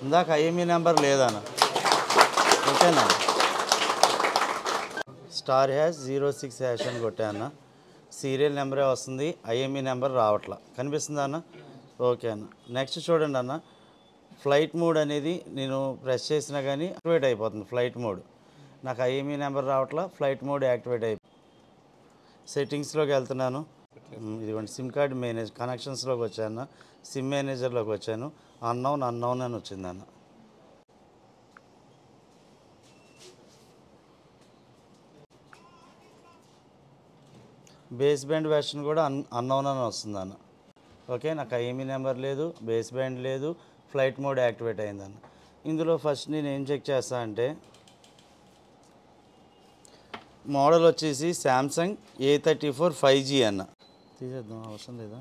ఇందాక IME number లేదన్న. ఓకేనా, స్టార్ హ్యాష్ 06 హ్యాష్ అని కొట్టాను. సీరియల్ నెంబరే వస్తుంది, ఐఎంఈ నెంబర్ రావట్లా. కనిపిస్తుందా అన్న? ఓకే అన్న. నెక్స్ట్ చూడండి అన్న, ఫ్లైట్ మోడ్ అనేది నేను ప్రెస్ చేసినా కానీ యాక్టివేట్ అయిపోతుంది. ఫ్లైట్ మోడ్ నాకు ఐఎంఈ నెంబర్ రావట్లా, ఫ్లైట్ మోడ్ యాక్టివేట్ అయిపోతుంది. సెట్టింగ్స్లోకి వెళ్తున్నాను. ఇదిగోండి సిమ్ కార్డ్ మేనేజ్ కనెక్షన్స్లోకి వచ్చాను, సిమ్ మేనేజర్లోకి వచ్చాను. అన్నౌన్ అని వచ్చిందన్న. బేస్ బ్యాండ్ వెర్షన్ కూడా అన్నౌన్ అని వస్తుందన్న. ఓకే, నాకు ఐఎంఈ నెంబర్ లేదు, బేస్ బ్యాండ్ లేదు, ఫ్లైట్ మోడ్ యాక్టివేట్ అయిందన్న. ఇందులో ఫస్ట్ నేను ఏం చెక్ చేస్తా అంటే మోడల్ వచ్చేసి శాంసంగ్ A34 5G అన్న. తీసేద్దాం, అవసరం లేదా?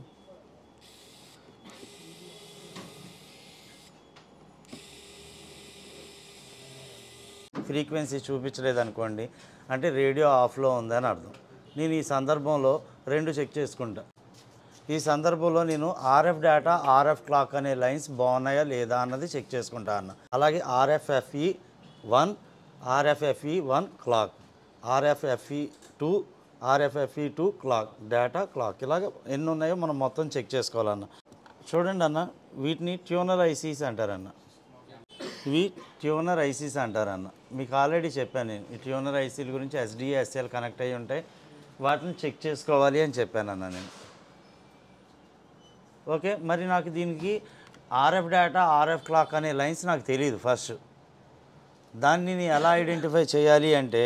ఫ్రీక్వెన్సీ చూపించలేదు అనుకోండి అంటే రేడియో ఆఫ్లో ఉందని అర్థం. నేను ఈ సందర్భంలో రెండు చెక్ చేసుకుంటా. ఈ సందర్భంలో నేను ఆర్ఎఫ్ డేటా, ఆర్ఎఫ్ క్లాక్ అనే లైన్స్ బాగున్నాయా లేదా అన్నది చెక్ చేసుకుంటా అన్న. అలాగే RFFE1, RFFE1 clock, RFFE2, RFFE2 clock, data clock, ఇలాగ ఎన్ని ఉన్నాయో మనం మొత్తం చెక్ చేసుకోవాలన్న. చూడండి అన్న, వీటిని ట్యూనర్ ఐసీస్ అంటారన్న. ఇవి ట్యూనర్ ఐసీస్ అంటారన్న. మీకు ఆల్రెడీ చెప్పాను నేను ఈ ట్యూనర్ ఐసీల గురించి. SDA, SL కనెక్ట్ అయ్యి ఉంటాయి, వాటిని చెక్ చేసుకోవాలి అని చెప్పానన్న నేను. ఓకే, మరి నాకు దీనికి ఆర్ఎఫ్ డేటా, ఆర్ఎఫ్ క్లాక్ అనే లైన్స్ నాకు తెలియదు ఫస్ట్. దాన్ని నేను ఎలా ఐడెంటిఫై చేయాలి అంటే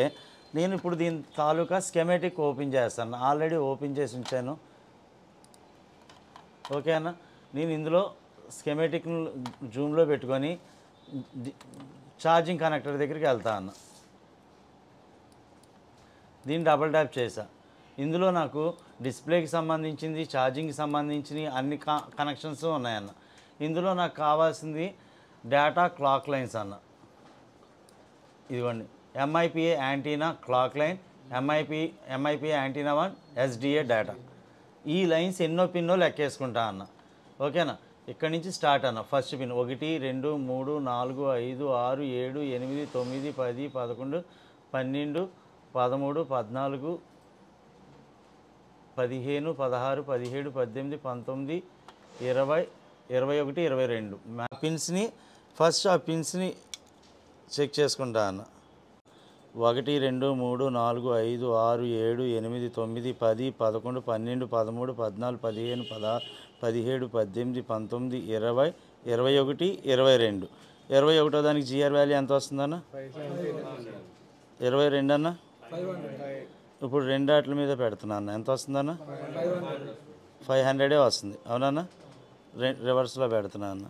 నేను ఇప్పుడు దీని తాలూకా స్కెమెటిక్ ఓపెన్ చేస్తాను. ఆల్రెడీ ఓపెన్ చేసి ఉంచాను. ఓకే అన్న, నేను ఇందులో స్కెమెటిక్ జూమ్లో పెట్టుకొని ఛార్జింగ్ కనెక్టర్ దగ్గరికి వెళ్తా అన్న. దీన్ని డబుల్ ట్యాప్ చేసా. ఇందులో నాకు డిస్ప్లేకి సంబంధించింది, ఛార్జింగ్కి సంబంధించినవి అన్ని కనెక్షన్స్ ఉన్నాయన్న. ఇందులో నాకు కావాల్సింది డేటా క్లాక్ లైన్స్ అన్న. ఇదిగోండి, MIPA antenna clock line, MIPA antenna 1 SDA data. ఈ లైన్స్ ఎన్నో పిన్నో లెక్కేసుకుంటా అన్న. ఓకేనా, ఇక్కడి నుంచి స్టార్ట్ అన్న. ఫస్ట్ పిన్ 1 2 3 4 5 6 7 8 9 10 11 12 13 14 15 16 17 18 19 20 21 22 పిన్స్ని ఫస్ట్ ఆ పిన్స్ని చెక్ చేసుకుంటా అన్న. 1 2 3 4 5 6 7 8 9 10 11 12 13 14 15 16 17 18 19 20 21 22. 21వ దానికి GR వాల్యూ ఎంత వస్తుందన్న? 22 అన్న. ఇప్పుడు రెండు ఆటల మీద పెడుతున్నా అన్న. ఎంత వస్తుందన్న? 500 వస్తుంది. అవునన్న, రివర్స్లో పెడుతున్నా అన్న.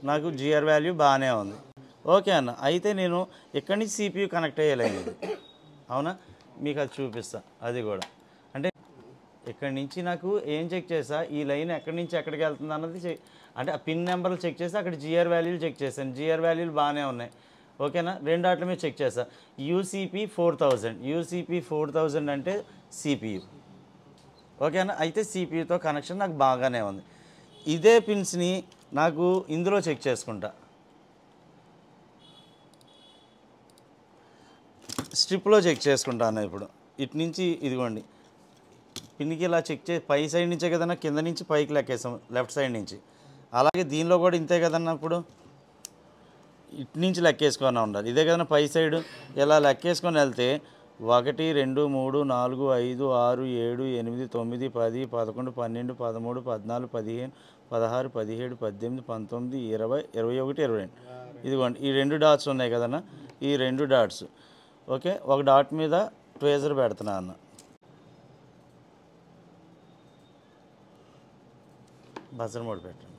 నాకు GR వాల్యూ బాగానే ఉంది. ఓకే అన్న, అయితే నేను ఇక్కడి నుంచి CPU కనెక్ట్ అయ్యేలేదు. అవునా, మీకు అది చూపిస్తా. అది కూడా అంటే ఇక్కడి నుంచి నాకు ఏం చెక్ చేసా, ఈ లైన్ ఎక్కడి నుంచి ఎక్కడికి వెళ్తుంది అన్నది అంటే ఆ పిన్ నెంబర్లు చెక్ చేసి అక్కడ GR వాల్యూలు చెక్ చేశాను. GR వాల్యూలు బాగానే ఉన్నాయి. ఓకేనా, రెండు ఆటల మీద చెక్ చేసా. UCP 4000 అంటే CPU. ఓకేనా, అయితే CPUతో కనెక్షన్ నాకు బాగానే ఉంది. ఇదే పిన్స్ని నాకు ఇందులో చెక్ చేసుకుంటా. స్ట్రిప్లో చెక్ చేసుకుంటాను. ఇప్పుడు ఇటు నుంచి ఇదిగోండి పిన్కి ఇలా చెక్ చేసి పై సైడ్ నుంచే కదన్నా, కింద నుంచి పైకి లెక్కేసాం లెఫ్ట్ సైడ్ నుంచి. అలాగే దీనిలో కూడా ఇంతే కదన్నా. ఇప్పుడు ఇటు నుంచి లెక్కేసుకొని ఉండాలి. ఇదే కదన్నా పై సైడు. ఇలా లెక్కేసుకొని వెళ్తే 1 2 3 4 5 6 7 8 9 10 11 12 13 14 15 16 17 18 19 20 21 22. ఇదిగోండి ఈ రెండు డాట్స్ ఉన్నాయి కదన్నా, ఈ రెండు డాట్స్. ఓకే, ఒక డాట్ మీద ట్వేజర్ పెడుతున్నా అన్న. బజర్ మోడ్ పెట్టండి.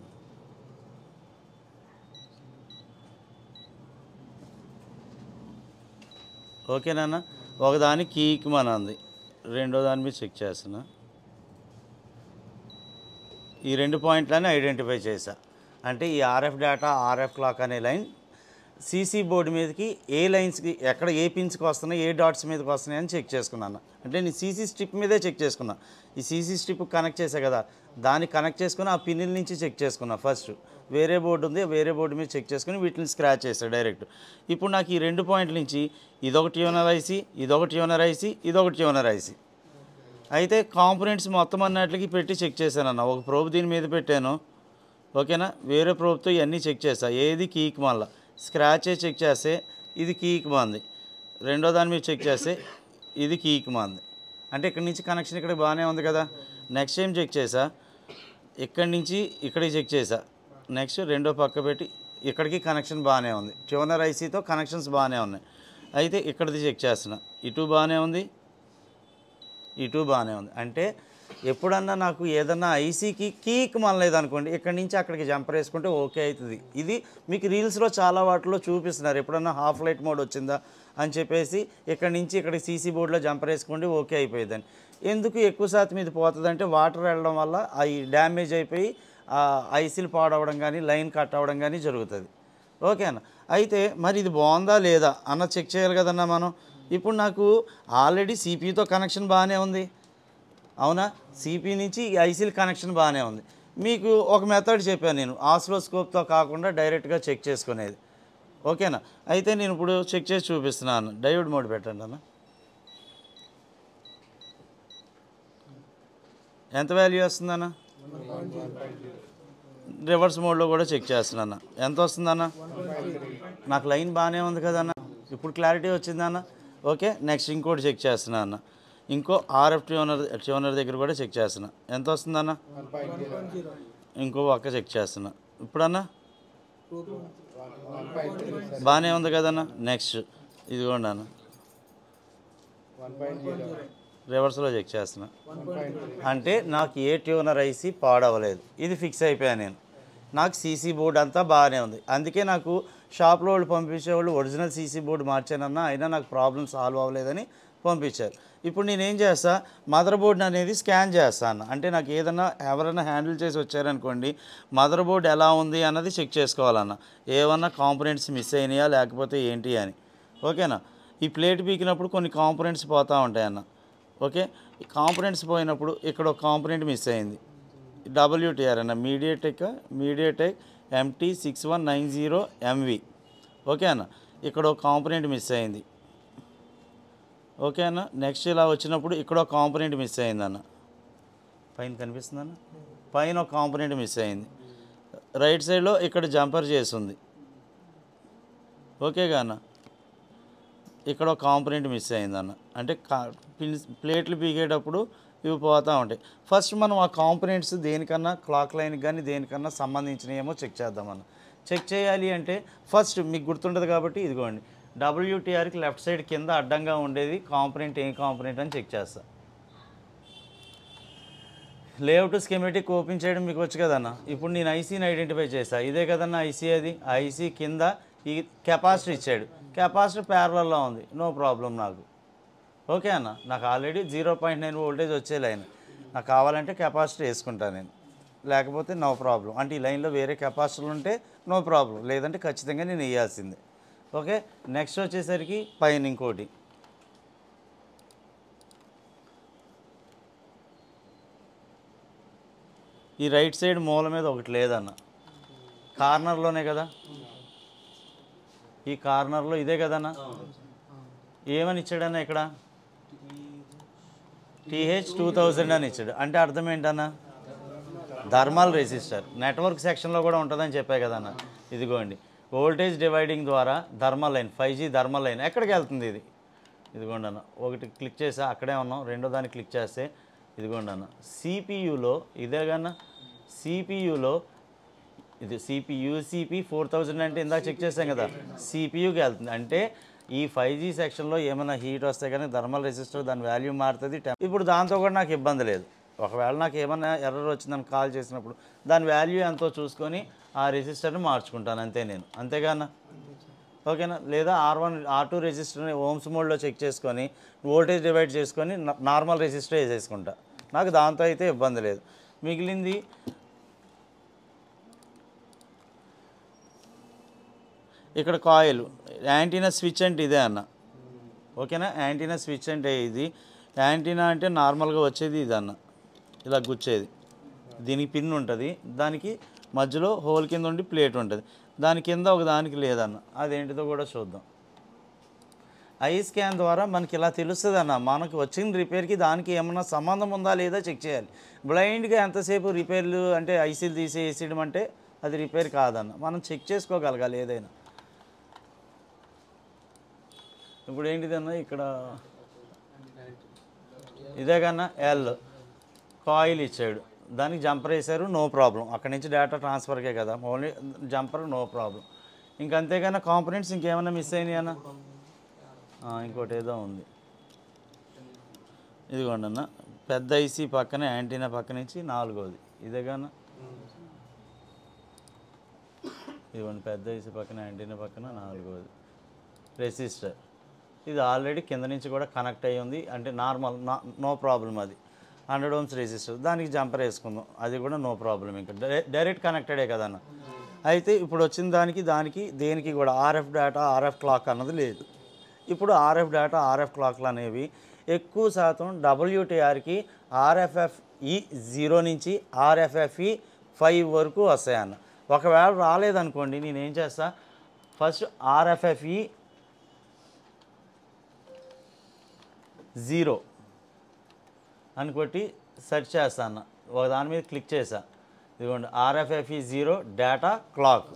ఓకేనా, ఒకదాని కీకి మన అంది, రెండో దాని మీద చెక్ చేస్తున్నా. ఈ రెండు పాయింట్లని ఐడెంటిఫై చేశా. అంటే ఈ RF డేటా, RF క్లాక్ అనే లైన్ సీసీ బోర్డు మీదకి ఏ లైన్స్కి ఎక్కడ ఏ పిన్స్కి వస్తున్నాయి, ఏ డాట్స్ మీదకి వస్తున్నాయి అని చెక్ చేసుకున్నాను. అంటే నేను సీసీ స్ట్రిప్ మీదే చెక్ చేసుకున్నా. ఈ సీసీ స్ట్రిప్ కనెక్ట్ చేసా కదా, దాన్ని కనెక్ట్ చేసుకుని ఆ పిన్నుల నుంచి చెక్ చేసుకున్నా. ఫస్ట్ వేరే బోర్డు ఉంది, వేరే బోర్డు మీద చెక్ చేసుకుని వీటిని స్క్రాచ్ చేసా డైరెక్ట్. ఇప్పుడు నాకు ఈ 2 పాయింట్ల నుంచి ఇదొక ట్యూనర్ ఐసీ, ఇదొక ట్యూనర్ ఐసీ, ఇదొక ట్యూనర్ ఐసీ. అయితే కాంపోనెంట్స్ మొత్తం అన్నట్లకి పెట్టి చెక్ చేశానన్న. ఒక ప్రోబ్ దీని మీద పెట్టాను, ఓకేనా. వేరే ప్రోబ్తో ఇవన్నీ చెక్ చేసా. ఏది కీక్ మళ్ళీ స్క్రాచే చెక్ చేస్తే ఇది కీక్ మాంది, రెండో దాని మీద చెక్ చేస్తే ఇది కీక్ మాంది. అంటే ఇక్కడి నుంచి కనెక్షన్ ఇక్కడ బాగానే ఉంది కదా. నెక్స్ట్ ఏం చెక్ చేసా, ఇక్కడి నుంచి ఇక్కడికి చెక్ చేసా. నెక్స్ట్ రెండో పక్క పెట్టి ఇక్కడికి కనెక్షన్ బాగానే ఉంది, ట్యూనర్ ఐసీతో కనెక్షన్స్ బాగానే ఉన్నాయి. అయితే ఇక్కడిది చెక్ చేస్తున్నా, ఇటు బాగానే ఉంది, ఇటు బాగానే ఉంది. అంటే ఎప్పుడన్నా నాకు ఏదన్నా ఐసీకి కీక్ మనలేదు అనుకోండి, ఇక్కడి నుంచి అక్కడికి జంపర్ వేసుకుంటే ఓకే అవుతుంది. ఇది మీకు రీల్స్లో చాలా వాటిలో చూపిస్తున్నారు. ఎప్పుడన్నా హాఫ్ లైట్ మోడ్ వచ్చిందా అని చెప్పేసి ఇక్కడి నుంచి ఇక్కడికి సీసీ బోర్డులో జంపర్ వేసుకోండి ఓకే అయిపోయిందని. ఎందుకు ఎక్కువ శాతం ఇది పోతుందంటే వాటర్ వెళ్ళడం వల్ల అవి డ్యామేజ్ అయిపోయి ఐసీలు పాడవడం కానీ లైన్ కట్ అవ్వడం కానీ జరుగుతుంది, ఓకేనా. అయితే మరి ఇది బాగుందా లేదా అన్న చెక్ చేయాలి కదన్నా మనం. ఇప్పుడు నాకు ఆల్రెడీ సిపియూతో కనెక్షన్ బాగానే ఉంది, అవునా. సిపి నుంచి ఈ ఐసీల కనెక్షన్ బాగానే ఉంది. మీకు ఒక మెథడ్ చెప్పాను నేను, ఆసిలోస్కోప్తో కాకుండా డైరెక్ట్గా చెక్ చేసుకునేది, ఓకేనా. అయితే నేను ఇప్పుడు చెక్ చేసి చూపిస్తున్నాను. డయోడ్ మోడ్ పెట్టండి అన్న. ఎంత వాల్యూ వస్తుందన్న? రివర్స్ మోడ్లో కూడా చెక్ చేస్తున్నాను. ఎంత వస్తుందన్న? నాకు లైన్ బాగానే ఉంది కదన్న, ఇప్పుడు క్లారిటీ వచ్చిందన్న. ఓకే, నెక్స్ట్ ఇంకోటి చెక్ చేస్తున్నా అన్న. ఇంకో ఆర్ఎఫ్ ట్యూనర్ దగ్గర కూడా చెక్ చేస్తున్నా. ఎంత వస్తుందన్న? ఇంకో పక్క చెక్ చేస్తున్నా. ఇప్పుడన్నా బాగానే ఉంది కదన్న. నెక్స్ట్ ఇదిగోండి అన్న, రివర్స్లో చెక్ చేస్తున్నా. అంటే నాకు ఏ ట్యూనర్ ఐసీ పాడవలేదు, ఇది ఫిక్స్ అయిపోయాను నేను. నాకు సీసీ బోర్డు అంతా బాగానే ఉంది. అందుకే నాకు షాప్లో వాళ్ళు పంపించేవాళ్ళు ఒరిజినల్ సీసీ బోర్డు మార్చానన్నా, అయినా నాకు ప్రాబ్లం సాల్వ్ అవ్వలేదని పంపించారు. ఇప్పుడు నేనేం చేస్తా, మదర్ బోర్డుని అనేది స్కాన్ చేస్తాను. అంటే నాకు ఏదన్నా ఎవరైనా హ్యాండిల్ చేసి వచ్చారనుకోండి, మదర్ బోర్డు ఎలా ఉంది అన్నది చెక్ చేసుకోవాలన్న. ఏమన్నా కాంపోనెంట్స్ మిస్ అయినాయా లేకపోతే ఏంటి అని, ఓకేనా. ఈ ప్లేట్ పీకినప్పుడు కొన్ని కాంపోనెంట్స్ పోతూ ఉంటాయన్న, ఓకే. ఈ కాంపోనెంట్స్ పోయినప్పుడు ఇక్కడ ఒక కాంపోనెంట్ మిస్ అయింది, WTR అన్న, మీడియాటెక్ MT6190MV, ఓకే అన్న. ఇక్కడ ఒక కాంపోనెంట్ మిస్ అయింది, ఓకే అన్న. నెక్స్ట్ ఇలా వచ్చినప్పుడు ఇక్కడ ఒక కాంపోనెంట్ మిస్ అయిందన్న, పైన కనిపిస్తుందన్న, పైన ఒక కాంపోనెంట్ మిస్ అయింది. రైట్ సైడ్లో ఇక్కడ జంపర్ చేస్తుంది, ఓకేగా అన్న. ఇక్కడ ఒక కాంపోనెంట్ మిస్ అయిందన్న. అంటే ప్లేట్లు పీకేటప్పుడు ఇవి పోతూ ఉంటాయి. ఫస్ట్ మనం ఆ కాంపోనెంట్స్ దేనికన్నా క్లాక్ లైన్కి కానీ దేనికన్నా సంబంధించినవేమో చెక్ చేద్దామన్న. చెక్ చేయాలి అంటే ఫస్ట్ మీకు గుర్తుంటుంది కాబట్టి ఇదిగోండి, WTRకి లెఫ్ట్ సైడ్ కింద అడ్డంగా ఉండేది కాంపోనెంట్ ఏ కాంపోనెంట్ అని చెక్ చేస్తా. లేఅవుట్ స్కెమెటిక్ ఓపెన్ చేయడం మీకు వచ్చు కదన్న. ఇప్పుడు నేను ఐసీని ఐడెంటిఫై చేసా, ఇదే కదన్న ఐసీ. అది ఐసీ కింద ఈ కెపాసిటర్ ఇచ్చాడు, కెపాసిటర్ ప్యారలల్లో ఉంది, నో ప్రాబ్లం నాకు, ఓకే అన్న. నాకు ఆల్రెడీ 0.9 వోల్టేజ్ వచ్చే లైన్, నాకు కావాలంటే కెపాసిటర్ వేసుకుంటాను నేను, లేకపోతే నో ప్రాబ్లం. అంటే ఈ లైన్లో వేరే కెపాసిటర్లు ఉంటే నో ప్రాబ్లం, లేదంటే ఖచ్చితంగా నేను వేయాల్సిందే, ఓకే. నెక్స్ట్ వచ్చేసరికి పైన ఇంకోటి, ఈ రైట్ సైడ్ మూల మీద ఒకటి లేదన్న, కార్నర్లోనే కదా, ఈ కార్నర్లో ఇదే కదన్న. ఏమని ఇచ్చాడన్న ఇక్కడ? TH2000 అని ఇచ్చాడు. అంటే అర్థం ఏంటన్నా, థర్మల్ రెసిస్టర్. నెట్వర్క్ సెక్షన్లో కూడా ఉంటుందని చెప్పే కదన్న. ఇదిగోండి, వోల్టేజ్ డివైడింగ్ ద్వారా thermal line, 5G thermal line ఎక్కడికి వెళ్తుంది ఇది? ఇదిగోండి అన్న, ఒకటి క్లిక్ చేసా అక్కడే ఉన్నాం, రెండో దాన్ని క్లిక్ చేస్తే ఇదిగోండి అన్న, సిపియులో ఇదే కన్నా, సిపియులో ఇది సిపి 4000 అంటే ఇందాక చెక్ చేసాం కదా, సిపియుకి వెళ్తుంది. అంటే ఈ 5G సెక్షన్లో ఏమైనా హీట్ వస్తే కానీ థర్మల్ రెసిస్టర్ దాని వాల్యూ మారుతుంది. ఇప్పుడు దాంతో కూడా నాకు ఇబ్బంది లేదు. ఒకవేళ నాకు ఏమైనా ఎర్రర్ వచ్చిందని కాల్ చేసినప్పుడు దాని వాల్యూ ఎంతో చూసుకొని ఆ రెసిస్టర్ని మార్చుకుంటాను అంతే నేను, అంతేగానా, ఓకేనా. లేదా R2 రెసిస్టర్ని ఓమ్స్ మోడ్లో చెక్ చేసుకొని వోల్టేజ్ డివైడ్ చేసుకొని నార్మల్ రెసిస్టర్ వేసేసుకుంటా, నాకు దాంతో అయితే ఇబ్బంది లేదు. మిగిలింది ఇక్కడ కాయిల్, యాంటీనా స్విచ్ అంటే ఇదే అన్న, ఓకేనా. యాంటీనా స్విచ్ అంటే ఇది, యాంటీనా అంటే నార్మల్గా వచ్చేది ఇది అన్న, ఇలా గుచ్చేది. దీనికి పిన్ ఉంటుంది, దానికి మధ్యలో హోల్ కింద ఉండి ప్లేట్ ఉంటుంది, దాని కింద ఒక దానికి లేదన్న. అదేంటిదో కూడా చూద్దాం. ఐ స్కాన్ ద్వారా మనకి ఇలా తెలుస్తుంది అన్న, మనకు వచ్చిన రిపేర్కి దానికి ఏమన్నా సంబంధం ఉందా లేదా చెక్ చేయాలి. బ్లైండ్గా ఎంతసేపు రిపేర్లు అంటే ఐసీలు తీసేయడం అంటే అది రిపేర్ కాదన్న, మనం చెక్ చేసుకోగలగాలి ఏదైనా. ఇప్పుడు ఏంటిదన్నా ఇక్కడ ఇదే కన్నా ఎల్ కాయిల్ ఇచ్చాడు, దానికి జంపర్ వేశారు, నో ప్రాబ్లం. అక్కడి నుంచి డేటా ట్రాన్స్ఫర్కే కదా, ఓన్లీ జంపర్, నో ప్రాబ్లం. ఇంకంతేగానే కాంపోనెంట్స్ ఇంకేమైనా మిస్ అయినాయి అన్న. ఇంకోటి ఏదో ఉంది, ఇదిగోండి అన్న, పెద్ద ఐసీ పక్కన యాంటీనా పక్క నుంచి 4వది ఇదే కన్నా. ఇదిగోండి పెద్ద ఐసీ పక్కన యాంటీనా పక్కన 4వది రెసిస్టర్. ఇది ఆల్రెడీ కింద నుంచి కూడా కనెక్ట్ అయ్యి ఉంది, అంటే నార్మల్, నో ప్రాబ్లం. అది 100 ohms రెసిస్టర్, దానికి జంపర్ వేసుకుందాం, అది కూడా నో ప్రాబ్లం. ఇంకా డైరెక్ట్ కనెక్టెడే కదన్న. అయితే ఇప్పుడు వచ్చిన దానికి దేనికి కూడా ఆర్ఎఫ్ డేటా, ఆర్ఎఫ్ క్లాక్ అన్నది లేదు. ఇప్పుడు ఆర్ఎఫ్ డేటా, ఆర్ఎఫ్ క్లాక్లు అనేవి ఎక్కువ శాతం WTRకి RFFE 0 నుంచి RFFE 5 వరకు వస్తాయన్న. ఒకవేళ రాలేదనుకోండి, నేనేం చేస్తా, ఫస్ట్ RFFE 0 అని కొట్టి సెర్చ్ చేస్తా అన్న. ఒక దాని మీద క్లిక్ చేసా, ఇదిగోండి RFFE 0 డేటా క్లాక్.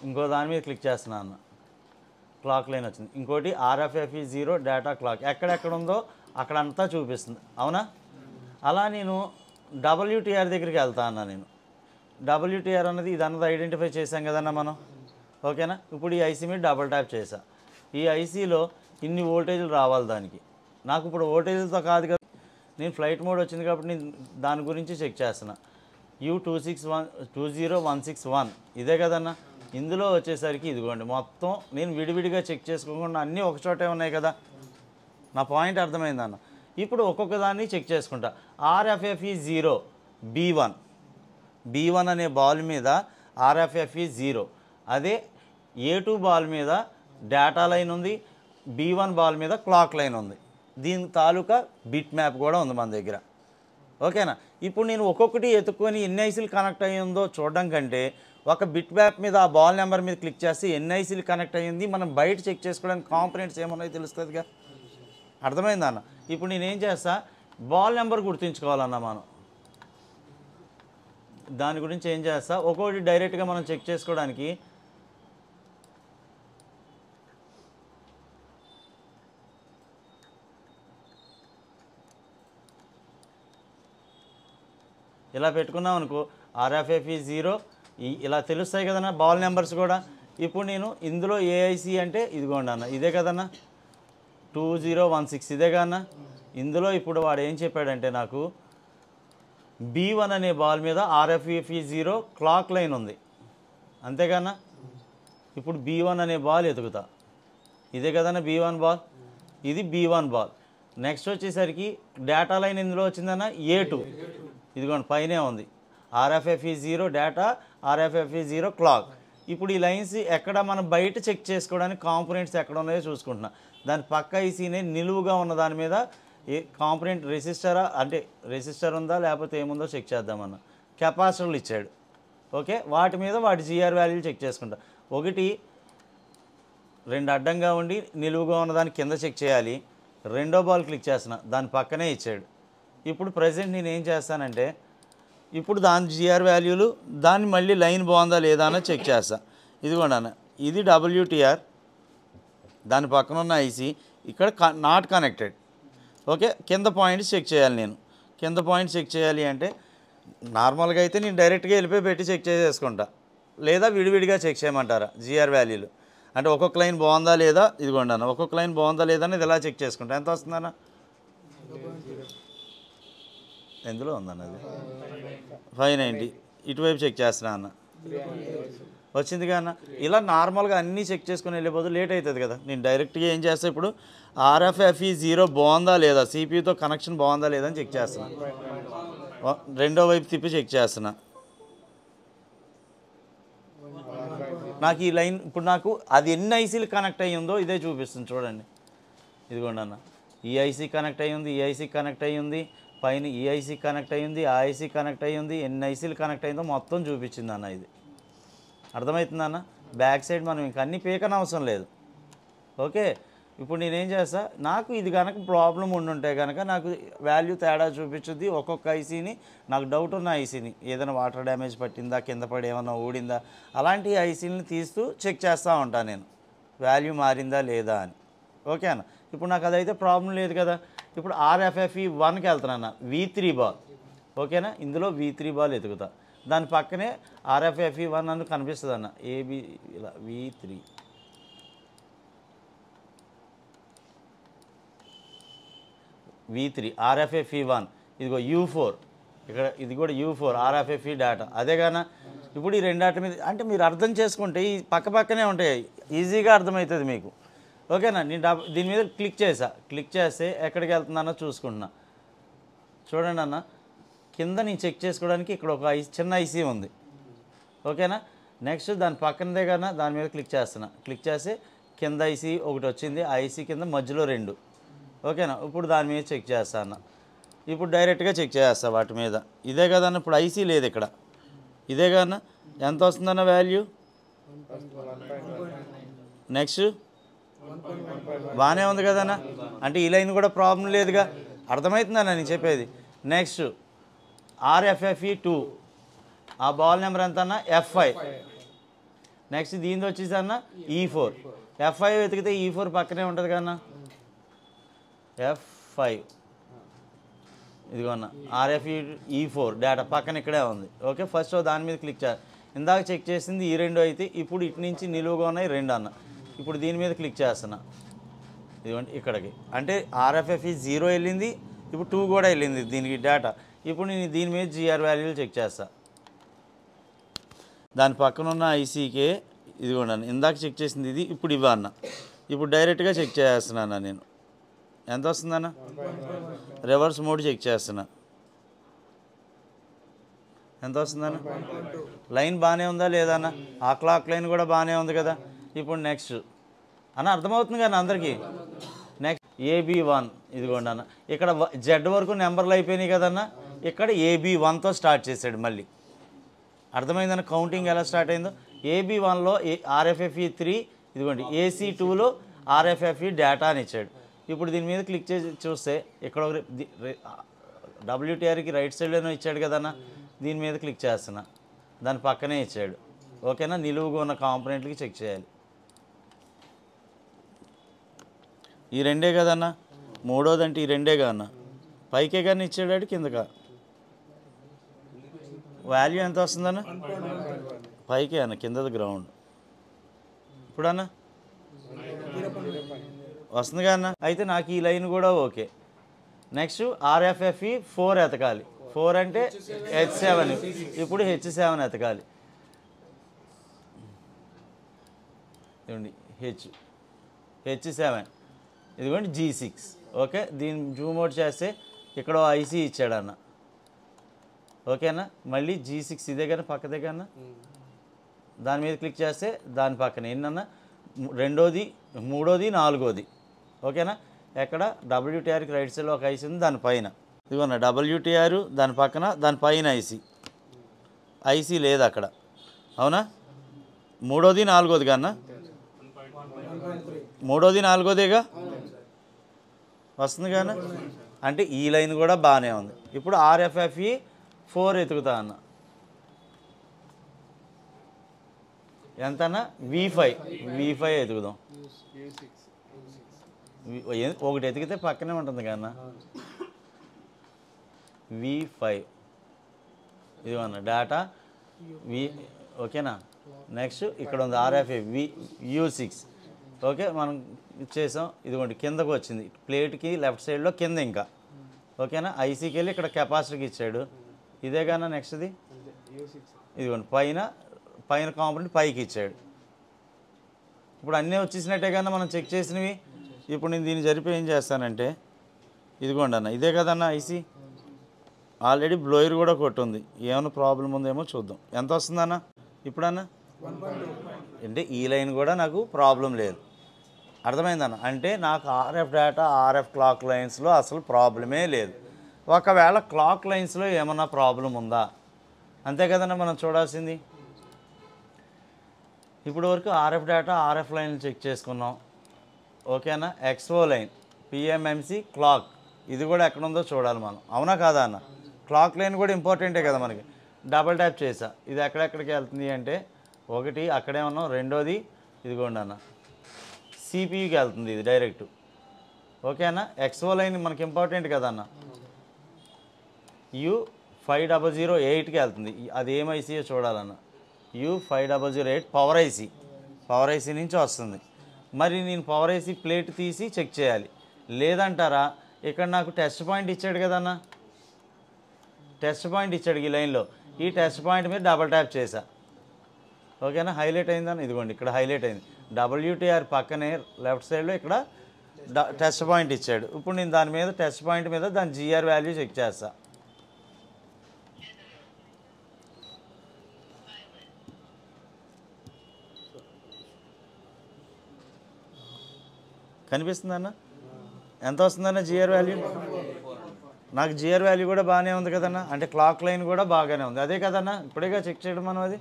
ఇంకో దాని మీద క్లిక్ చేస్తున్నా అన్న, క్లాక్ లైన్ వచ్చింది. ఇంకోటి RFFE 0 డేటా క్లాక్, ఎక్కడెక్కడ ఉందో అక్కడంతా చూపిస్తుంది, అవునా. అలా నేను WTR దగ్గరికి వెళ్తా అన్న. నేను WTR అన్నది ఇదన్నది ఐడెంటిఫై చేసాం కదన్నా మనం, ఓకేనా. ఇప్పుడు ఈ ఐసీ మీద డబుల్ ట్యాప్ చేసా, ఈ ఐసీలో ఇన్ని వోల్టేజ్లు రావాలి దానికి. నాకు ఇప్పుడు వోల్టేజ్లతో కాదు కదా, నేను ఫ్లైట్ మోడ్ వచ్చింది కాబట్టి నేను దాని గురించి చెక్ చేస్తున్నా. U20161 ఇదే కదన్నా. ఇందులో వచ్చేసరికి ఇదిగోండి మొత్తం నేను విడివిడిగా చెక్ చేసుకోకుండా అన్నీ ఒకచోటే ఉన్నాయి కదా. నా పాయింట్ అర్థమైందన్న. ఇప్పుడు ఒక్కొక్క దాన్ని చెక్ చేసుకుంటా. RFFE 0 B1 అనే బాల్ మీద RFFE 0, అదే A2 బాల్ మీద డేటా లైన్ ఉంది, B1 బాల్ మీద క్లాక్ లైన్ ఉంది. దీని తాలూకా బిట్ మ్యాప్ కూడా ఉంది మన దగ్గర, ఓకేనా. ఇప్పుడు నేను ఒక్కొక్కటి ఎత్తుక్కొని ఎన్ని ఐసీలు కనెక్ట్ అయ్యిందో చూడడం కంటే ఒక బిట్ మ్యాప్ మీద ఆ బాల్ నెంబర్ మీద క్లిక్ చేసి ఎన్ని ఐసీలు కనెక్ట్ అయ్యింది మనం బయట చెక్ చేసుకోవడానికి కాంపోనెంట్స్ ఏమన్నాయో తెలుస్తుందిగా. అర్థమైందా అన్న. ఇప్పుడు నేనేం చేస్తా, బాల్ నెంబర్ గుర్తుంచుకోవాలన్నా మనం. దాని గురించి ఏం చేస్తా, ఒక్కొక్కటి డైరెక్ట్గా మనం చెక్ చేసుకోవడానికి ఇలా పెట్టుకున్నాం అనుకో, RFFE 0 ఇలా తెలుస్తాయి కదన్నా బాల్ నెంబర్స్ కూడా. ఇప్పుడు నేను ఇందులో ఏఐసి అంటే ఇదిగోండి అన్న, ఇదే కదన్నా 2016 ఇదే కదన్నా. ఇందులో ఇప్పుడు వాడు ఏం చెప్పాడంటే నాకు B1 అనే బాల్ మీద RFFE 0 క్లాక్ లైన్ ఉంది, అంతేకన్నా. ఇప్పుడు B1 అనే బాల్ ఎతుకుతా, ఇదే కదన్నా B1 బాల్, ఇది B1 బాల్. నెక్స్ట్ వచ్చేసరికి డేటా లైన్ ఇందులో వచ్చిందన్న A2, ఇదిగోండి పైనే ఉంది RFFE 0 డేటా, RFFE 0 క్లాక్. ఇప్పుడు ఈ లైన్స్ ఎక్కడ మనం బయట చెక్ చేసుకోవడానికి కాంపోనెంట్స్ ఎక్కడ ఉన్నాయో చూసుకుంటున్నా. దాని పక్క ఐసీనే నిలువుగా ఉన్న దాని మీద ఏ కాంపోనెంట్ రెసిస్టరా, అంటే రెసిస్టర్ ఉందా లేకపోతే ఏముందో చెక్ చేద్దామన్న. కెపాసిటర్లు ఇచ్చాడు, ఓకే. వాటి మీద వాటి GR వాల్యూలు చెక్ చేసుకుంటా. ఒకటి 2 అడ్డంగా ఉండి నిలువుగా ఉన్నదాని కింద చెక్ చేయాలి. రెండో బాల్ క్లిక్ చేస్తున్నా, దాని పక్కనే ఇచ్చాడు. ఇప్పుడు ప్రజెంట్ నేను ఏం చేస్తానంటే, ఇప్పుడు దాని GR వాల్యూలు దాన్ని మళ్ళీ లైన్ బాగుందా లేదా అని చెక్ చేస్తా. ఇదిగోండి అన్న, ఇది WTR, దాని పక్కన ఉన్న ఐసీ ఇక్కడ నాట్ కనెక్టెడ్, ఓకే. కింద పాయింట్స్ చెక్ చేయాలి నేను. కింద పాయింట్స్ చెక్ చేయాలి అంటే నార్మల్గా అయితే నేను డైరెక్ట్గా వెళ్ళిపోయి పెట్టి చెక్ చేసేసుకుంటా, లేదా విడివిడిగా చెక్ చేయమంటారా GR వాల్యూలు. అంటే ఒక్కొక్క లైన్ బాగుందా లేదా, ఇదిగోండి అన్న ఒక్కొక్క లైన్ బాగుందా లేదా అనేది ఇలా చెక్ చేసుకుంటా. ఎంత వస్తుందన్న, ఎందులో ఉందన్నది 590. ఇటువైపు చెక్ చేస్తున్నా అన్న, వచ్చిందిగా అన్న. ఇలా నార్మల్గా అన్నీ చెక్ చేసుకుని వెళ్ళిపోతే లేట్ అవుతుంది కదా. నేను డైరెక్ట్గా ఏం చేస్తా, ఇప్పుడు RFFE 0 బాగుందా లేదా, CPUతో కనెక్షన్ బాగుందా లేదా అని చెక్ చేస్తున్నా. రెండో వైపు తిప్పి చెక్ చేస్తున్నా. నాకు ఈ లైన్ ఇప్పుడు నాకు అది ఎన్ని ఐసీలు కనెక్ట్ అయ్యి ఉందో ఇదే చూపిస్తుంది చూడండి. ఇదిగోండి అన్న, ఈ ఐసీ కనెక్ట్ అయ్యి ఉంది, ఈ ఐసీ కనెక్ట్ అయ్యి ఉంది, పైన ఈ ఐసీ కనెక్ట్ అయ్యి ఉంది, ఆ ఐసీ కనెక్ట్ అయ్యి ఉంది, ఎన్ని ఐసీలు కనెక్ట్ అయ్యిందో మొత్తం చూపించింది అన్న. ఇది అర్థమవుతుందన్న. బ్యాక్ సైడ్ మనం ఇంక అన్ని పీకన అవసరం లేదు. ఓకే, ఇప్పుడు నేనేం చేస్తా, నాకు ఇది కనుక ప్రాబ్లం ఉండుంటే కనుక నాకు వాల్యూ తేడా చూపించుద్ది. ఒక్కొక్క ఐసీని నాకు డౌట్ ఉన్న ఐసీని ఏదైనా వాటర్ డ్యామేజ్ పట్టిందా, కింద పడి ఏమన్నా ఊడిందా, అలాంటి ఐసీని తీస్తూ చెక్ చేస్తూ ఉంటాను నేను, వాల్యూ మారిందా లేదా అని. ఓకేనా, ఇప్పుడు నాకు అదైతే ప్రాబ్లం లేదు కదా. ఇప్పుడు RFFE 1కి వెళ్తానన్న, V3 బాల్. ఓకేనా, ఇందులో V3 బాల్ ఎతుకుతా, దాని పక్కనే RFFE 1 అని కనిపిస్తుంది అన్న, ఏబి ఇలా V3 RFFE 1, ఇదిగో U4, ఇక్కడ ఇది కూడా U4 RFFE డేటా అదే కానీ. ఇప్పుడు ఈ రెండాటి మీద అంటే మీరు అర్థం చేసుకుంటే ఈ పక్కనే ఉంటాయి, ఈజీగా అర్థమవుతుంది మీకు. ఓకేనా, నేను దీని మీద క్లిక్ చేస్తే ఎక్కడికి వెళ్తుందన్న చూసుకుంటున్నా. చూడండి అన్న, కింద నేను చెక్ చేసుకోవడానికి ఇక్కడ ఒక చిన్న ఐసీ ఉంది. ఓకేనా, నెక్స్ట్ దాని పక్కనదే కన్నా దాని మీద క్లిక్ చేస్తున్నా. క్లిక్ చేస్తే కింద ఐసీ ఒకటి వచ్చింది, ఆ ఐసీ కింద మధ్యలో 2. ఓకేనా, ఇప్పుడు దాని మీద చెక్ చేస్తాను. ఇప్పుడు డైరెక్ట్గా చెక్ చేస్తా వాటి మీద. ఇదే కదన్న, ఇప్పుడు ఐసీ లేదు ఇక్కడ, ఇదే కదన్న. ఎంత వస్తుందన్న వాల్యూ? నెక్స్ట్ బాగానే ఉంది కదన్నా, అంటే ఈ లైన్ కూడా ప్రాబ్లం లేదుగా. అర్థమవుతుందన్న నేను చెప్పేది. నెక్స్ట్ RFFE 2, ఆ బాల్ నెంబర్ ఎంత అన్న? F5. నెక్స్ట్ దీనిది వచ్చేసి అన్న E4. F5 వెతికితే E4 పక్కనే ఉంటుంది కదన్నా, F5 ఇదిగో అన్న, RFFE E4 డేటా పక్కన ఇక్కడే ఉంది. ఓకే, ఫస్ట్ దాని మీద క్లిక్ చేయాలి. ఇందాక చెక్ చేసింది ఈ 2 అయితే, ఇప్పుడు ఇటు నుంచి నిలువుగా ఉన్నాయి 2 అన్న. ఇప్పుడు దీని మీద క్లిక్ చేస్తున్నా, ఇదిగోండి ఇక్కడికి. అంటే RFFE 0 వెళ్ళింది, ఇప్పుడు 2 కూడా వెళ్ళింది దీనికి డేటా. ఇప్పుడు నేను దీని మీద GR వాల్యూలు చెక్ చేస్తా. దాని పక్కన ఉన్న ఐసీకే ఇదిగోండి అన్న, ఇందాక చెక్ చేసింది ఇది, ఇప్పుడు ఇవ్వన్న. ఇప్పుడు డైరెక్ట్గా చెక్ చేస్తున్నాను నేను, ఎంత వస్తుందన్న? రివర్స్ మోడ్ చెక్ చేస్తున్నా, ఎంత వస్తుందన్న? లైన్ బాగానే ఉందా లేదా అన్న? ఆ క్లాక్ లైన్ కూడా బాగానే ఉంది కదా. ఇప్పుడు నెక్స్ట్ అన్న, అర్థమవుతుంది కదా అందరికీ. నెక్స్ట్ AB1, ఇదిగోండి అన్న, ఇక్కడ Z వరకు నెంబర్లు అయిపోయినాయి కదన్న, ఇక్కడ AB1తో స్టార్ట్ చేశాడు మళ్ళీ. అర్థమైందన్న కౌంటింగ్ ఎలా స్టార్ట్ అయిందో. AB1లో RFFE 3, ఇదిగోండి AC2లో RFFE డేటా అని ఇచ్చాడు. ఇప్పుడు దీని మీద క్లిక్ చేసి చూస్తే ఇక్కడ WTRకి రైట్ సైడ్లోనే ఇచ్చాడు కదన్న, దీని మీద క్లిక్ చేస్తున్నా, దాని పక్కనే ఇచ్చాడు. ఓకేనా, నిలువుగా ఉన్న కాంపోనెంట్లకి చెక్ చేయాలి. ఈ 2 కదన్నా, మూడోది అంటే ఈ 2 కదన్నా, పైకే కానీ ఇచ్చాడు కిందగా. వాల్యూ ఎంత వస్తుందన్న? పైకే అన్న, కిందది గ్రౌండ్. ఇప్పుడన్నా వస్తుంది కదన్నా. అయితే నాకు ఈ లైన్ కూడా ఓకే. Next RFFE 4 ఎతకాలి. 4 అంటే H7, ఇప్పుడు H7 ఎతకాలి. ఇదిగోండి H7, ఇదిగోండి G6. ఓకే, దీన్ని జూమ్ అవుట్ చేస్తే ఇక్కడ ఐసీ ఇచ్చాడన్న. ఓకేనా, మళ్ళీ G6 ఇదే కానీ పక్కదే కన్నా, దాని మీద క్లిక్ చేస్తే దాని పక్కన ఎన్నన్నా, 2ది, 3ది, 4ది. ఓకేనా, ఎక్కడ WTRకి రైట్ సైడ్లో ఒక ఐసీ ఉంది, దానిపైన ఇదిగోన్న WTR, దాని పక్కన దాని పైన ఐసీ లేదు అక్కడ. అవునా, 3ది, 4ది కన్నా, 3ది, 4దేగా వస్తుంది కానీ. అంటే ఈ లైన్ కూడా బాగానే ఉంది. ఇప్పుడు RFFE 4 ఎతుకుతా అన్న, ఎంతన్నా? V5 ఎతుకుదాం. ఒకటి ఎతికితే పక్కనే ఉంటుంది కన్నా, V5 ఇదిగోన్న డేటా ఓకేనా. నెక్స్ట్ ఇక్కడ ఉంది RFFE U6. ఓకే, మనం ఇచ్చేసాం. ఇదిగోండి కిందకు వచ్చింది, ప్లేట్కి లెఫ్ట్ సైడ్లో కింద ఇంకా. ఓకేనా, ఐసీకి వెళ్ళి ఇక్కడ కెపాసిటీకి ఇచ్చాడు. ఇదే కన్నా నెక్స్ట్ది ఇదిగోండి పైన కాంపోనెంట్ పైకి ఇచ్చాడు. ఇప్పుడు అన్నీ వచ్చేసినట్టే కన్నా మనం చెక్ చేసినవి. ఇప్పుడు నేను దీన్ని జరిపి ఏం చేస్తానంటే, ఇదిగోండి అన్న, ఇదే కదన్న ఐసీ. ఆల్రెడీ బ్లోయర్ కూడా కొట్టుంది, ఏమైనా ప్రాబ్లం ఉందేమో చూద్దాం. ఎంత వస్తుందన్న ఇప్పుడన్నా? అంటే ఈ లైన్ కూడా నాకు ప్రాబ్లం లేదు. అర్థమైందన్న. అంటే నాకు ఆర్ఎఫ్ డేటా ఆర్ఎఫ్ క్లాక్ లైన్స్లో అసలు ప్రాబ్లమే లేదు. ఒకవేళ క్లాక్ లైన్స్లో ఏమన్నా ప్రాబ్లం ఉందా, అంతే కదన్నా మనం చూడాల్సింది. ఇప్పుడు వరకు RF data RF line check చేసుకున్నాం, ఓకేనా. ఎక్స్ఓ లైన్ పిఎంఎంసి క్లాక్ ఇది కూడా ఎక్కడ ఉందో చూడాలి మనం, అవునా కాదా అన్న. క్లాక్ లైన్ కూడా ఇంపార్టెంటే కదా మనకి. డబల్ ట్యాప్ చేసా, ఇది ఎక్కడెక్కడికి వెళ్తుంది అంటే ఒకటి అక్కడే ఉన్నాం, రెండోది ఇదిగోండి అన్న సిపియుకి వెళ్తుంది ఇది డైరెక్ట్, ఓకేనా. ఎక్స్ఓ లైన్ మనకి ఇంపార్టెంట్ కదన్న. U5008కి వెళ్తుంది, అది ఏం ఐసీయో చూడాలన్న. U5008 పవర్ ఐసీ నుంచి వస్తుంది. మరి నేను పవర్ ఐసీ ప్లేట్ తీసి చెక్ చేయాలి. లేదంటారా, ఇక్కడ నాకు టెస్ట్ పాయింట్ ఇచ్చాడు కదన్న, టెస్ట్ పాయింట్ ఇచ్చాడు ఈ లైన్లో. ఈ టెస్ట్ పాయింట్ మీద డబల్ ట్యాప్ చేశా, ఓకేనా. హైలైట్ అయిందని ఇదిగోండి ఇక్కడ హైలైట్ అయింది. WTR పక్కనే లెఫ్ట్ సైడ్లో ఇక్కడ టెస్ట్ పాయింట్ ఇచ్చాడు. ఇప్పుడు నేను దాని మీద టెస్ట్ పాయింట్ మీద దాని GR వాల్యూ చెక్ చేస్తా. కనిపిస్తుందన్న ఎంత వస్తుందన్న GR వాల్యూ. నాకు GR వాల్యూ కూడా బాగానే ఉంది కదన్న, అంటే క్లాక్ లైన్ కూడా బాగానే ఉంది, అదే కదన్న. ఇప్పుడేగా చెక్ చేయడం మనం, అది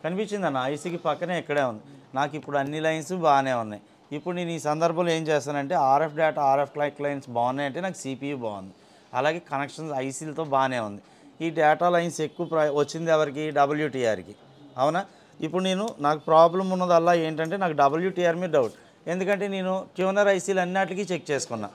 కనిపించిందన్న ఐసీకి పక్కనే ఇక్కడే ఉంది. నాకు ఇప్పుడు అన్ని లైన్స్ బాగానే ఉన్నాయి. ఇప్పుడు నేను ఈ సందర్భంలో ఏం చేస్తానంటే RF data RF clock lines బాగున్నాయంటే నాకు CPU బాగుంది, అలాగే కనెక్షన్స్ ఐసీలతో బాగానే ఉంది. ఈ డేటా లైన్స్ ఎక్కువ వచ్చింది ఎవరికి, WTRకి, అవునా. ఇప్పుడు నాకు ప్రాబ్లం ఉన్నదల్లా ఏంటంటే నాకు WTR మీద డౌట్, ఎందుకంటే నేను ట్యూనర్ ఐసీలు అన్నిటికీ చెక్ చేసుకున్నా,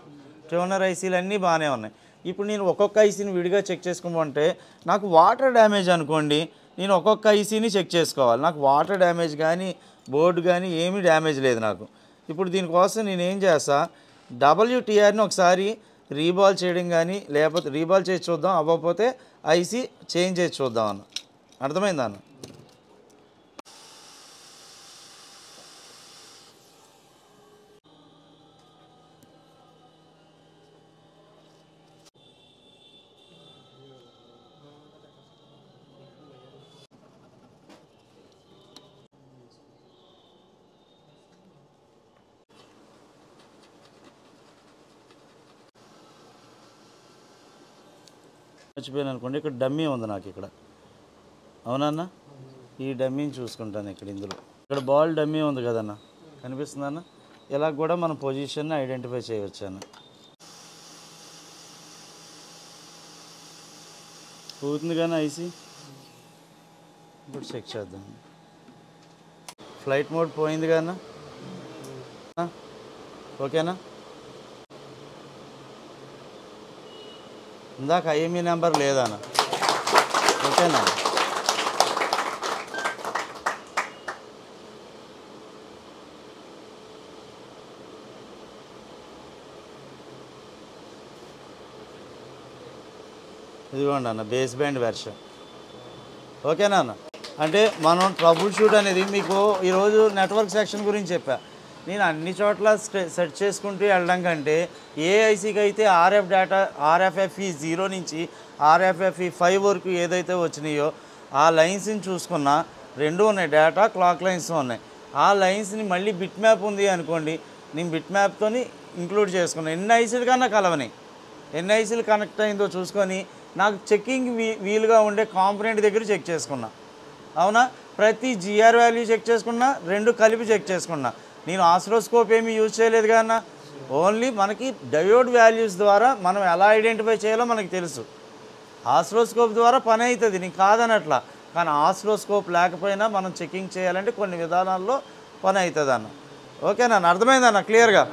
ట్యూనర్ ఐసీలు అన్నీ బాగానే ఉన్నాయి. ఇప్పుడు నేను ఒక్కొక్క ఐసీని విడిగా చెక్ చేసుకోమంటే నాకు వాటర్ డ్యామేజ్ అనుకోండి, నేను ఒక్కొక్క ఐసీని చెక్ చేసుకోవాలి. నాకు వాటర్ డ్యామేజ్ కానీ బోర్డు కానీ ఏమీ డ్యామేజ్ లేదు నాకు. ఇప్పుడు దీనికోసం నేను ఏం చేస్తా, WTRని ఒకసారి రీబాల్ చేయడం కానీ, లేకపోతే రీబాల్ చేసి చూద్దాం, అవ్వకపోతే ఐసీ చేంజ్ చేసి చూద్దాం అన్న. అర్థమైందా అన్న. మర్చిపోయాను అనుకోండి, ఇక్కడ డమ్మీ ఉంది నాకు ఇక్కడ, అవునన్న. ఈ డమ్మీని చూసుకుంటాను ఇక్కడ, ఇందులో ఇక్కడ బాల్ డమ్మీ ఉంది కదన్న, కనిపిస్తుందన్న. ఇలా కూడా మన పొజిషన్ని ఐడెంటిఫై చేయవచ్చు అన్న. పోతుంది కానీ ఐసీ, ఇప్పుడు చెక్ చేద్దాం. ఫ్లైట్ మోడ్ పోయింది కదన్న, ఓకేనా. ఇందాక IME నెంబర్ లేదన్న, ఓకేనా. ఇదిగోండి అన్న బేస్ బ్యాండ్ వెర్షన్, ఓకేనా అన్న. అంటే మనం ట్రబుల్ షూట్ అనేది మీకు ఈరోజు నెట్వర్క్ సెక్షన్ గురించి చెప్పా. నేను అన్ని చోట్ల సెట్ చేసుకుంటూ వెళ్ళడం కంటే ఏ ఐసీకి అయితే ఆర్ఎఫ్ డేటా RFFE 0 నుంచి RFFE 5 వరకు ఏదైతే వచ్చినాయో ఆ లైన్స్ని చూసుకున్నా, రెండు ఉన్నాయి, డేటా క్లాక్ లైన్స్ ఉన్నాయి. ఆ లైన్స్ని మళ్ళీ బిట్ మ్యాప్ ఉంది అనుకోండి, నేను బిట్ మ్యాప్తో ఇంక్లూడ్ చేసుకున్నాను. ఎన్ని ఐసీలు కన్నా కలవని, ఎన్ని ఐసీలు కనెక్ట్ అయిందో చూసుకొని నాకు చెక్కింగ్ వీలుగా ఉండే కాంపోనెంట్ దగ్గర చెక్ చేసుకున్నా, అవునా. ప్రతి GR వాల్యూ చెక్ చేసుకున్నా, రెండు కలిపి చెక్ చేసుకున్నా. నేను ఆస్ట్రోస్కోప్ ఏమీ యూజ్ చేయలేదు కన్నా, ఓన్లీ మనకి డయోడ్ వాల్యూస్ ద్వారా మనం ఎలా ఐడెంటిఫై చేయాలో మనకు తెలుసు. ఆస్ట్రోస్కోప్ ద్వారా పని అవుతుంది, నీకు కాదనట్లా. కానీ ఆస్ట్రోస్కోప్ లేకపోయినా మనం చెకింగ్ చేయాలంటే కొన్ని విధానాల్లో పని అవుతుంది అన్న, ఓకేనా. అర్థమైందన్న క్లియర్గా.